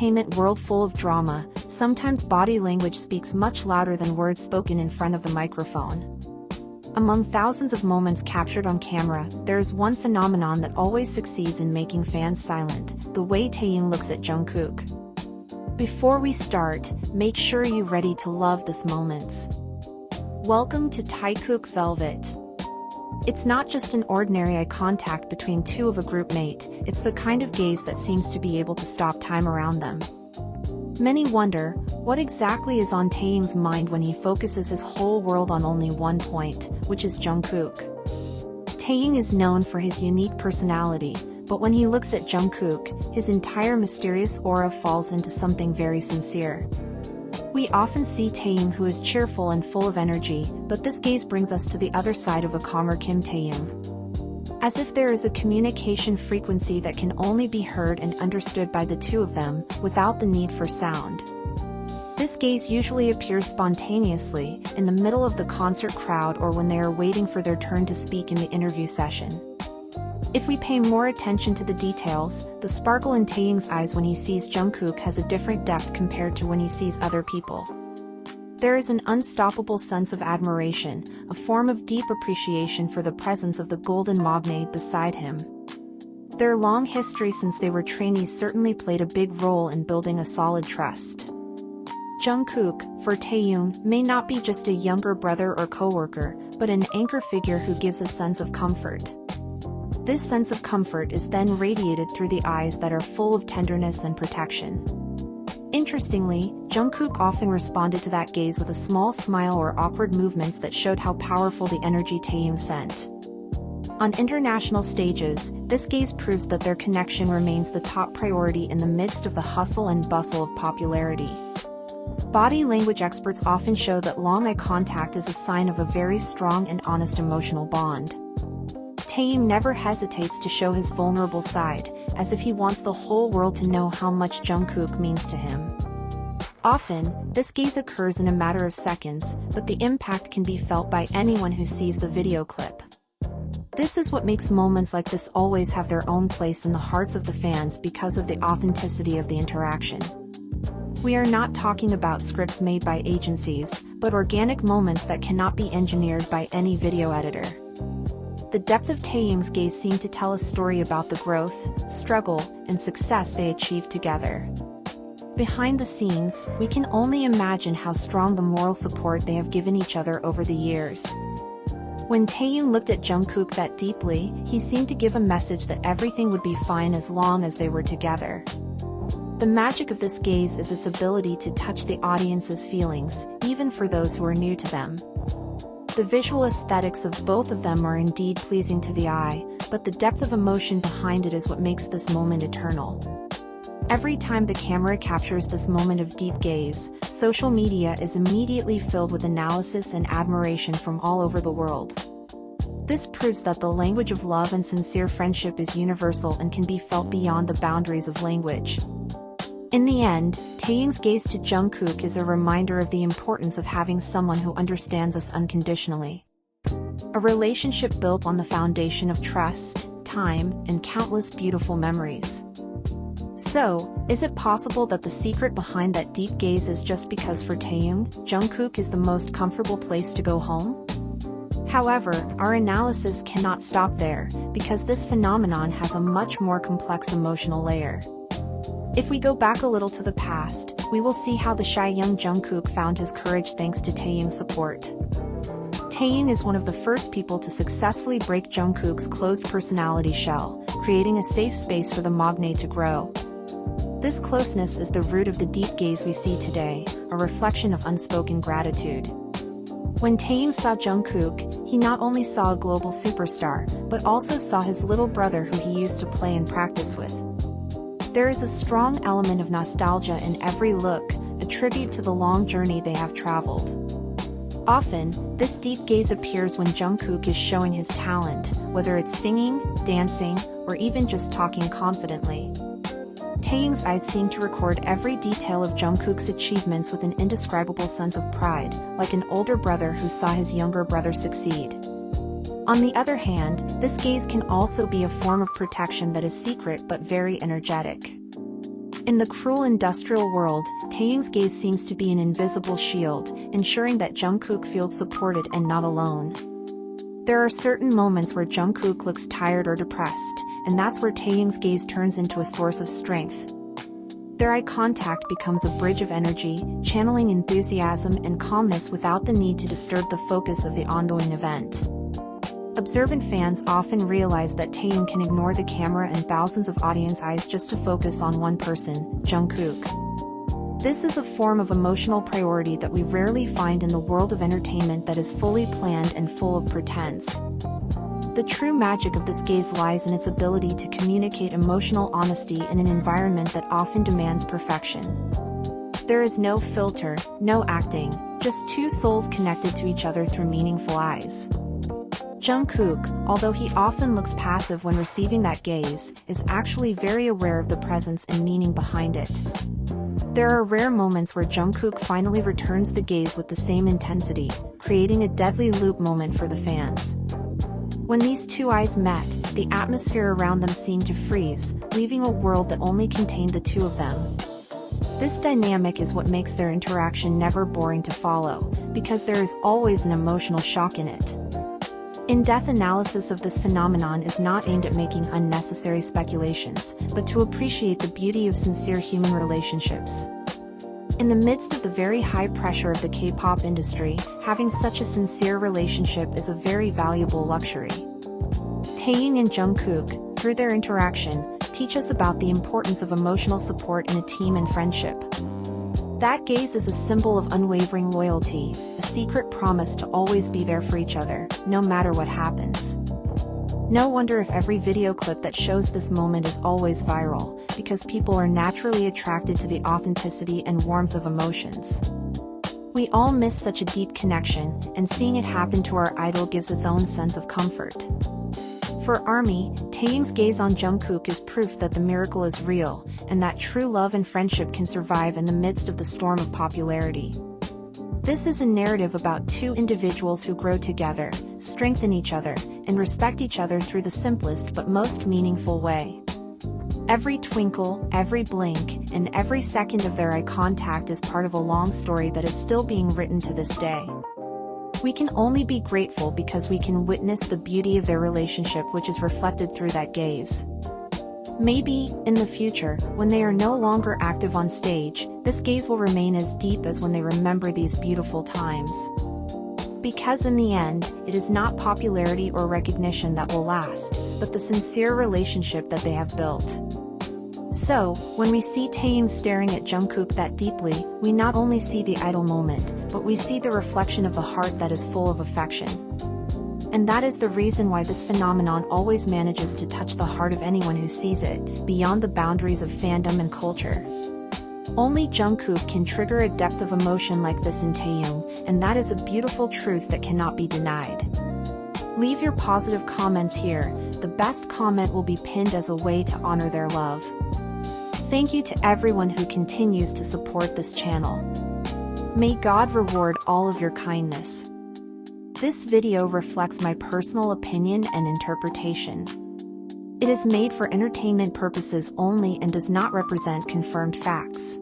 entertainment world full of drama, sometimes body language speaks much louder than words spoken in front of the microphone. Among thousands of moments captured on camera, there is one phenomenon that always succeeds in making fans silent: the way Taehyung looks at Jungkook. Before we start, make sure you're ready to love this moments. Welcome to Taekook Velvet. It's not just an ordinary eye contact between two of a group mate, it's the kind of gaze that seems to be able to stop time around them. Many wonder, what exactly is on Taehyung's mind when he focuses his whole world on only one point, which is Jungkook. Taehyung is known for his unique personality, but when he looks at Jungkook, his entire mysterious aura falls into something very sincere. We often see Taehyung, who is cheerful and full of energy, but this gaze brings us to the other side of a calmer Kim Taehyung. As if there is a communication frequency that can only be heard and understood by the two of them, without the need for sound. This gaze usually appears spontaneously, in the middle of the concert crowd or when they are waiting for their turn to speak in the interview session. If we pay more attention to the details, the sparkle in Taehyung's eyes when he sees Jungkook has a different depth compared to when he sees other people. There is an unstoppable sense of admiration, a form of deep appreciation for the presence of the golden magne beside him. Their long history since they were trainees certainly played a big role in building a solid trust. Jungkook, for Taehyung, may not be just a younger brother or co-worker, but an anchor figure who gives a sense of comfort. This sense of comfort is then radiated through the eyes that are full of tenderness and protection. Interestingly, Jungkook often responded to that gaze with a small smile or awkward movements that showed how powerful the energy Taehyung sent. On international stages, this gaze proves that their connection remains the top priority in the midst of the hustle and bustle of popularity. Body language experts often show that long eye contact is a sign of a very strong and honest emotional bond. Taehyung never hesitates to show his vulnerable side, as if he wants the whole world to know how much Jungkook means to him. Often, this gaze occurs in a matter of seconds, but the impact can be felt by anyone who sees the video clip. This is what makes moments like this always have their own place in the hearts of the fans because of the authenticity of the interaction. We are not talking about scripts made by agencies, but organic moments that cannot be engineered by any video editor. The depth of Taehyung's gaze seemed to tell a story about the growth, struggle, and success they achieved together. Behind the scenes, we can only imagine how strong the moral support they have given each other over the years. When Taehyung looked at Jungkook that deeply, he seemed to give a message that everything would be fine as long as they were together. The magic of this gaze is its ability to touch the audience's feelings, even for those who are new to them. The visual aesthetics of both of them are indeed pleasing to the eye, but the depth of emotion behind it is what makes this moment eternal. Every time the camera captures this moment of deep gaze, social media is immediately filled with analysis and admiration from all over the world. This proves that the language of love and sincere friendship is universal and can be felt beyond the boundaries of language. In the end, Taehyung's gaze to Jungkook is a reminder of the importance of having someone who understands us unconditionally. A relationship built on the foundation of trust, time, and countless beautiful memories. So, is it possible that the secret behind that deep gaze is just because for Taehyung, Jungkook is the most comfortable place to go home? However, our analysis cannot stop there, because this phenomenon has a much more complex emotional layer. If we go back a little to the past, we will see how the shy young Jungkook found his courage thanks to Taehyung's support. Taehyung is one of the first people to successfully break Jungkook's closed personality shell, creating a safe space for the magne to grow. This closeness is the root of the deep gaze we see today, a reflection of unspoken gratitude. When Taehyung saw Jungkook, he not only saw a global superstar, but also saw his little brother who he used to play and practice with. There is a strong element of nostalgia in every look, a tribute to the long journey they have traveled. Often, this deep gaze appears when Jungkook is showing his talent, whether it's singing, dancing, or even just talking confidently. Taehyung's eyes seem to record every detail of Jungkook's achievements with an indescribable sense of pride, like an older brother who saw his younger brother succeed. On the other hand, this gaze can also be a form of protection that is secret but very energetic. In the cruel industrial world, Taehyung's gaze seems to be an invisible shield, ensuring that Jungkook feels supported and not alone. There are certain moments where Jungkook looks tired or depressed, and that's where Taehyung's gaze turns into a source of strength. Their eye contact becomes a bridge of energy, channeling enthusiasm and calmness without the need to disturb the focus of the ongoing event. Observant fans often realize that Taehyung can ignore the camera and thousands of audience eyes just to focus on one person, Jungkook. This is a form of emotional priority that we rarely find in the world of entertainment that is fully planned and full of pretense. The true magic of this gaze lies in its ability to communicate emotional honesty in an environment that often demands perfection. There is no filter, no acting, just two souls connected to each other through meaningful eyes. Jungkook, although he often looks passive when receiving that gaze, is actually very aware of the presence and meaning behind it. There are rare moments where Jungkook finally returns the gaze with the same intensity, creating a deadly loop moment for the fans. When these two eyes met, the atmosphere around them seemed to freeze, leaving a world that only contained the two of them. This dynamic is what makes their interaction never boring to follow, because there is always an emotional shock in it. In-depth analysis of this phenomenon is not aimed at making unnecessary speculations, but to appreciate the beauty of sincere human relationships. In the midst of the very high pressure of the K-pop industry, having such a sincere relationship is a very valuable luxury. Taehyung and Jungkook, through their interaction, teach us about the importance of emotional support in a team and friendship. That gaze is a symbol of unwavering loyalty, a secret promise to always be there for each other, no matter what happens. No wonder if every video clip that shows this moment is always viral, because people are naturally attracted to the authenticity and warmth of emotions. We all miss such a deep connection, and seeing it happen to our idol gives its own sense of comfort. For ARMY, Taehyung's gaze on Jungkook is proof that the miracle is real, and that true love and friendship can survive in the midst of the storm of popularity. This is a narrative about two individuals who grow together, strengthen each other, and respect each other through the simplest but most meaningful way. Every twinkle, every blink, and every second of their eye contact is part of a long story that is still being written to this day. We can only be grateful because we can witness the beauty of their relationship, which is reflected through that gaze. Maybe, in the future, when they are no longer active on stage, this gaze will remain as deep as when they remember these beautiful times. Because in the end, it is not popularity or recognition that will last, but the sincere relationship that they have built. So, when we see Taehyung staring at Jungkook that deeply, we not only see the idol moment, but we see the reflection of the heart that is full of affection. And that is the reason why this phenomenon always manages to touch the heart of anyone who sees it, beyond the boundaries of fandom and culture. Only Jungkook can trigger a depth of emotion like this in Taehyung, and that is a beautiful truth that cannot be denied. Leave your positive comments here. The best comment will be pinned as a way to honor their love. Thank you to everyone who continues to support this channel. May God reward all of your kindness. This video reflects my personal opinion and interpretation. It is made for entertainment purposes only and does not represent confirmed facts.